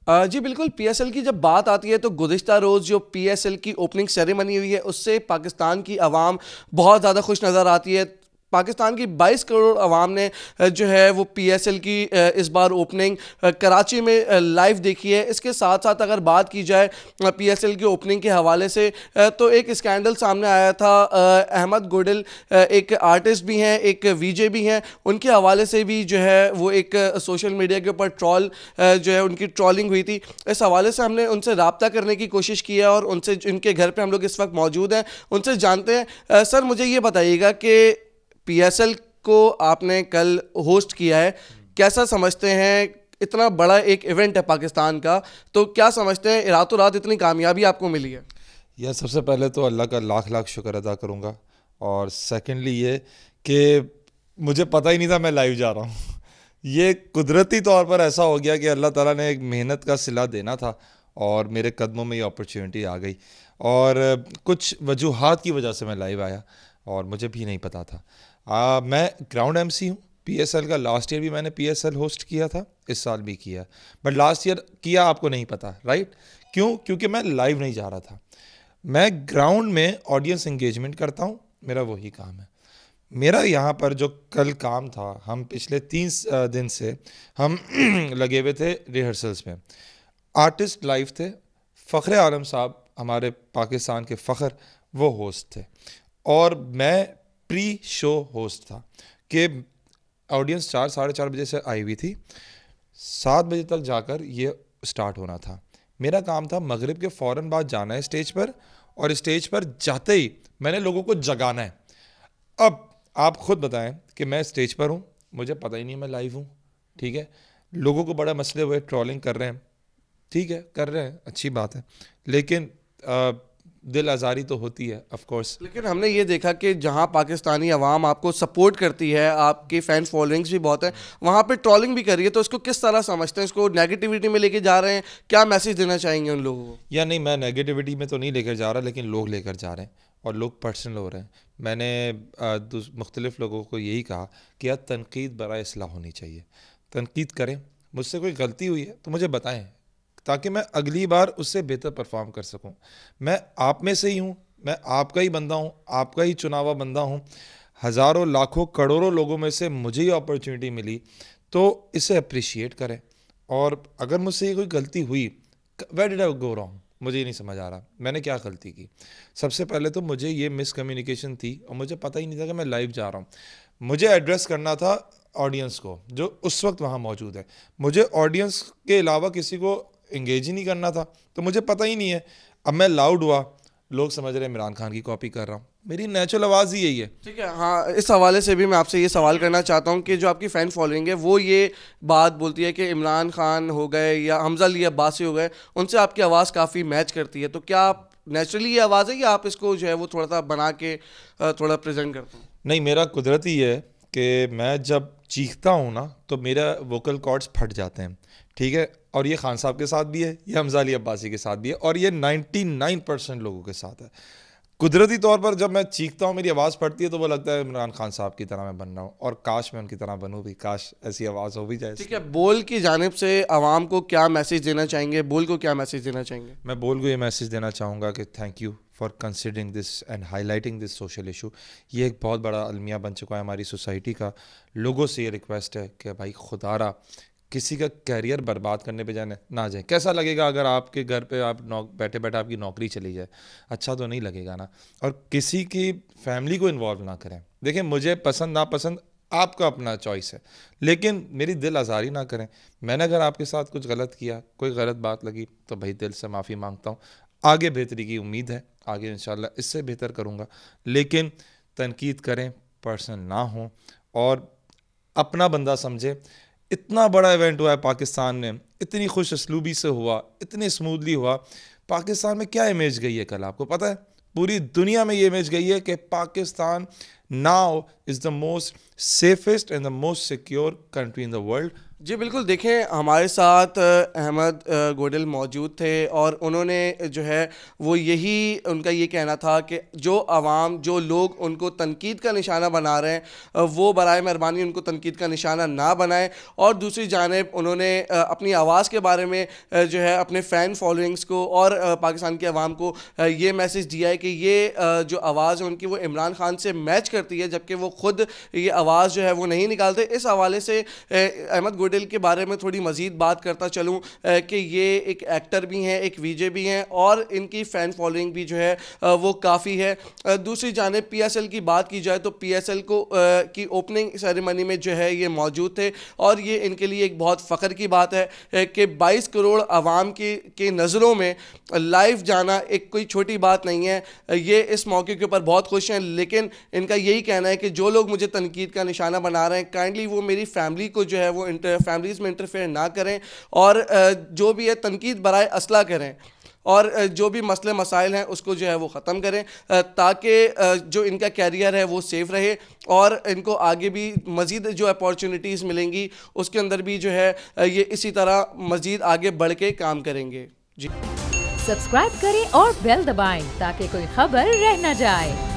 जी बिल्कुल, पीएसएल की जब बात आती है तो गुज़िश्ता रोज़ जो पीएसएल की ओपनिंग सेरेमनी हुई है उससे पाकिस्तान की आवाम बहुत ज़्यादा खुश नज़र आती है। पाकिस्तान की 22 करोड़ आवाम ने जो है वो पीएसएल की इस बार ओपनिंग कराची में लाइव देखी है। इसके साथ साथ अगर बात की जाए पीएसएल की ओपनिंग के हवाले से तो एक स्कैंडल सामने आया था। अहमद गोडिल एक आर्टिस्ट भी हैं, एक वीजे भी हैं, उनके हवाले से भी जो है वो एक सोशल मीडिया के ऊपर ट्रॉल जो है उनकी ट्रॉलिंग हुई थी। इस हवाले से हमने उनसे रब्ता करने की कोशिश की है और उनसे उनके घर पे हम लोग इस वक्त मौजूद हैं, उनसे जानते हैं। सर मुझे ये बताइएगा कि पीएसएल को आपने कल होस्ट किया है, कैसा समझते हैं? इतना बड़ा एक इवेंट है पाकिस्तान का, तो क्या समझते हैं रातों रात इतनी कामयाबी आपको मिली है? यह सबसे पहले तो अल्लाह का लाख लाख शुक्र अदा करूँगा। और सेकंडली ये कि मुझे पता ही नहीं था मैं लाइव जा रहा हूँ। ये कुदरती तौर पर ऐसा हो गया कि अल्लाह ताला ने एक मेहनत का सिला देना था और मेरे कदमों में ये अपॉर्चुनिटी आ गई। और कुछ वजूहात की वजह से मैं लाइव आया और मुझे भी नहीं पता था। मैं ग्राउंड एमसी हूँ पीएसएल का। लास्ट ईयर भी मैंने पीएसएल होस्ट किया था, इस साल भी किया। बट लास्ट ईयर किया आपको नहीं पता, राइट? क्यों? क्योंकि मैं लाइव नहीं जा रहा था। मैं ग्राउंड में ऑडियंस इंगेजमेंट करता हूँ, मेरा वही काम है। मेरा यहाँ पर जो कल काम था, हम पिछले 3 दिन से हम लगे हुए थे रिहर्सल्स में। आर्टिस्ट लाइव थे, फ़ख्र आलम साहब हमारे पाकिस्तान के फ़ख्र, वो होस्ट थे और मैं प्री शो होस्ट था कि ऑडियंस 4 साढ़े 4 बजे से आई हुई थी, 7 बजे तक जाकर ये स्टार्ट होना था। मेरा काम था मगरिब के फ़ौरन बाद जाना है स्टेज पर, और स्टेज पर जाते ही मैंने लोगों को जगाना है। अब आप खुद बताएं कि मैं स्टेज पर हूँ, मुझे पता ही नहीं मैं लाइव हूँ, ठीक है। लोगों को बड़ा मसले हुए, ट्रोलिंग कर रहे हैं, ठीक है, कर रहे हैं, अच्छी बात है, लेकिन दिल आज़ारी तो होती है ऑफ कोर्स। लेकिन हमने ये देखा कि जहां पाकिस्तानी अवाम आपको सपोर्ट करती है, आपकी फ़ैन फॉलोइंग्स भी बहुत है, वहां पे ट्रोलिंग भी कर रही है, तो इसको किस तरह समझते हैं? इसको नेगेटिविटी में लेके जा रहे हैं? क्या मैसेज देना चाहेंगे उन लोगों को? या नहीं, मैं नेगेटिविटी में तो नहीं लेकर जा रहा, लेकिन लोग लेकर जा रहे हैं और लोग पर्सनल हो रहे हैं। मैंने मुख्तलिफ़ लोगों को यही कहा कि यार तनकीद बराए इस्लाह होनी चाहिए, तनकीद करें, मुझसे कोई गलती हुई है तो मुझे बताएं ताकि मैं अगली बार उससे बेहतर परफॉर्म कर सकूं। मैं आप में से ही हूं, मैं आपका ही बंदा हूं, आपका ही चुनावा बंदा हूं। हज़ारों लाखों करोड़ों लोगों में से मुझे ये अपॉर्चुनिटी मिली, तो इसे अप्रिशिएट करें। और अगर मुझसे ये कोई गलती हुई, where did I go wrong, मुझे ये नहीं समझ आ रहा मैंने क्या गलती की। सबसे पहले तो मुझे ये मिसकम्युनिकेशन थी और मुझे पता ही नहीं था कि मैं लाइव जा रहा हूँ। मुझे एड्रेस करना था ऑडियंस को जो उस वक्त वहाँ मौजूद है, मुझे ऑडियंस के अलावा किसी को इंगेज ही नहीं करना था, तो मुझे पता ही नहीं है। अब मैं लाउड हुआ, लोग समझ रहे हैं इमरान खान की कॉपी कर रहा हूँ, मेरी नेचुरल आवाज़ ही यही है। ठीक है, हाँ, इस हवाले से भी मैं आपसे ये सवाल करना चाहता हूँ कि जो आपकी फ़ैन फॉलोइंग है वो ये बात बोलती है कि इमरान खान हो गए या हमजा अली अब्बासी हो गए, उनसे आपकी आवाज़ काफ़ी मैच करती है, तो क्या आप नेचुरली ये आवाज़ है या आप इसको जो है वो थोड़ा सा बना के थोड़ा प्रेजेंट करते हैं? नहीं, मेरा कुदरती है कि मैं जब चीखता हूँ ना तो मेरा वोकल कॉर्ड्स फट जाते हैं, ठीक है। और ये खान साहब के साथ भी है, ये हमजा अली अब्बासी के साथ भी है, और ये 99% लोगों के साथ है। कुदरती तौर पर जब मैं चीखता हूँ मेरी आवाज़ फटती है तो वो लगता है इमरान खान साहब की तरह मैं बन रहा हूँ, और काश मैं उनकी तरह बनूँ भी, काश ऐसी आवाज़ हो भी जाए। ठीक है, बोल की जानिब से आवाम को क्या मैसेज देना चाहेंगे? बोल को क्या मैसेज देना चाहेंगे? मैं बोल को ये मैसेज देना चाहूँगा कि thank you for considering this and highlighting this social issue. ये एक बहुत बड़ा अलमिया बन चुका है हमारी सोसाइटी का। लोगों से ये रिक्वेस्ट है कि भाई खुदारा किसी का कैरियर बर्बाद करने पे जाने ना जाए। कैसा लगेगा अगर आपके घर पे आप बैठे बैठे आपकी नौकरी चली जाए? अच्छा तो नहीं लगेगा ना। और किसी की फैमिली को इन्वॉल्व ना करें। देखिए, मुझे पसंद नापसंद आपका अपना चॉइस है, लेकिन मेरी दिल आज़ारी ना करें। मैंने अगर आपके साथ कुछ गलत किया, कोई गलत बात लगी, तो भाई दिल से माफ़ी मांगता हूँ। आगे बेहतरी की उम्मीद है, आगे इंशाल्लाह इससे बेहतर करूँगा। लेकिन तनकीद करें, पर्सनल ना हो और अपना बंदा समझे। इतना बड़ा इवेंट हुआ है पाकिस्तान में, इतनी खुश असलूबी से हुआ, इतनी स्मूथली हुआ। पाकिस्तान में क्या इमेज गई है कल, आपको पता है? पूरी दुनिया में ये इमेज गई है कि Pakistan now is the most safest and the most secure country in the world. जी बिल्कुल, देखें हमारे साथ अहमद गोडल मौजूद थे और उन्होंने जो है वो यही उनका ये कहना था कि जो आवाम, जो लोग उनको तनकीद का निशाना बना रहे हैं वो बराए मेहरबानी उनको तनकीद का निशाना ना बनाएं। और दूसरी जानिब उन्होंने अपनी आवाज़ के बारे में जो है अपने फ़ैन फॉलोइंग्स को और पाकिस्तान की आवाम को ये मैसेज दिया है कि ये जो आवाज़ है उनकी वो इमरान खान से मैच करती है, जबकि वो ख़ुद ये आवाज़ जो है वो नहीं निकालते। इस हवाले से अहमद गोडल के बारे में थोड़ी मज़ीद बात करता चलूँ कि ये एक एक्टर भी हैं, एक वीजे भी हैं और इनकी फ़ैन फॉलोइंग भी जो है वो काफ़ी है। दूसरी जानिब PSL की बात की जाए तो PSL को की ओपनिंग सेरेमनी में जो है ये मौजूद थे और ये इनके लिए एक बहुत फ़ख्र की बात है कि 22 करोड़ आवाम के नज़रों में लाइव जाना एक कोई छोटी बात नहीं है। ये इस मौके के ऊपर बहुत खुश हैं, लेकिन इनका यही कहना है कि जो लोग मुझे तनकीद का निशाना बना रहे हैं, काइंडली वो मेरी फैमिली को जो है वो फैमिलीज़ में इंटरफेयर ना करें और जो भी है तनकीद बराए असला करें और जो भी मसले मसाइल हैं उसको जो है वो ख़त्म करें ताकि जो इनका कैरियर है वो सेफ रहे और इनको आगे भी मज़ीद जो अपॉर्चुनिटीज़ मिलेंगी उसके अंदर भी जो है ये इसी तरह मज़ीद आगे बढ़ के काम करेंगे। जी सब्सक्राइब करें और बेल दबाएं ताकि कोई खबर रह न जाए।